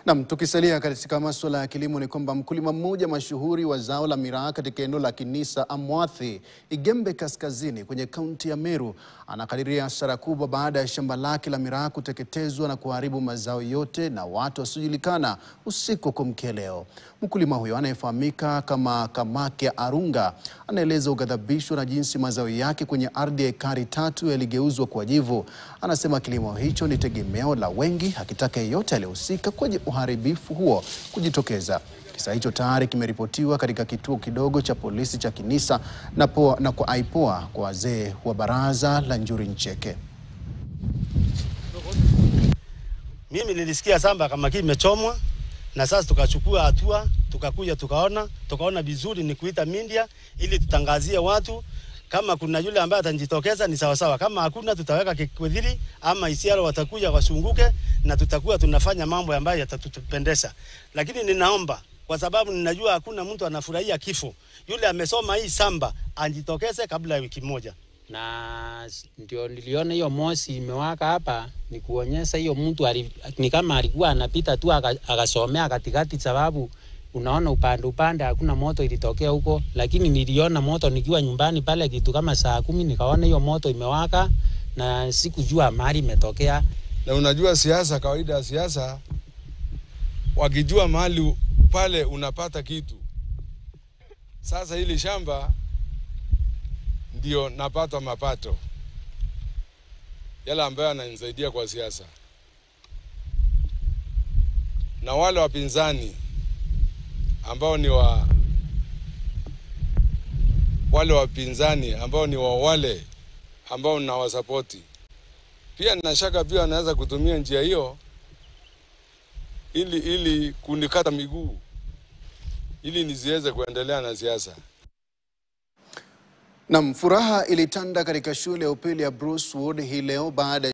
Na tukisalia katika masuala ya kilimo ni kwamba mkulima mmoja mashuhuri wa zao la miraa katika eneo la Kinisa Amwathi, Igembe Kaskazini kwenye kaunti ya Meru anakadiria hasara kubwa baada ya shamba lake la miraa kuteketezwa na kuharibu mazao yote na watu wasiojulikana usiku kuamkia leo. Mkulima huyo anayefahamika kama Kamakia Arunga anaeleza ughadhabishwa na jinsi mazao yake kwenye ardhi ya ekari 3 yaligeuzwa kwa jivu. Anasema kilimo hicho ni tegemeo la wengi, akitaka yeyote aliyehusika kwenye uharibifu huo kujitokeza. Kisa hicho tayari kimeripotiwa katika kituo kidogo cha polisi cha Kinisa na kwa IPOA kwa wazee wa baraza la Njuri Ncheke. Mimi nilisikia samba kama kimechomwa na sasa tukachukua hatua, tukakuja tukaona vizuri ni kuita media ili tutangazie watu. Kama kuna yule ambaye atajitokeza ni sawa sawa, kama hakuna tutaweka kikwedhiri ama isiaro watakuja wasunguke na tutakuwa tunafanya mambo ambayo yatatupendeza. Lakini ninaomba, kwa sababu ninajua hakuna mtu anafurahia kifo, yule amesoma hii samba anjitokeze kabla ya wiki moja. Na ndio niliona hiyo moshi imewaka hapa, ni kuonyesha hiyo mtu ni kama alikuwa anapita tu akasomea katikati, sababu unaona upande hakuna moto ilitokea huko. Lakini niliona moto nikiwa nyumbani pale kitu kama saa 10, nikaona hiyo moto imewaka na sikujua mahali imetokea. Na unajua siasa, kawaida ya siasa, wakijua mahali pale unapata kitu. Sasa hili shamba ndio napata mapato yale ambayo yananisaidia kwa siasa. Na wale wapinzani ambao ni wale ambao ninawasapoti, pia ninashaka pia wanaweza kutumia njia hiyo ili kunikata miguu ili nisiweze kuendelea na siasa. Na furaha ilitanda katika shule ya upili ya Brucewood hii leo baada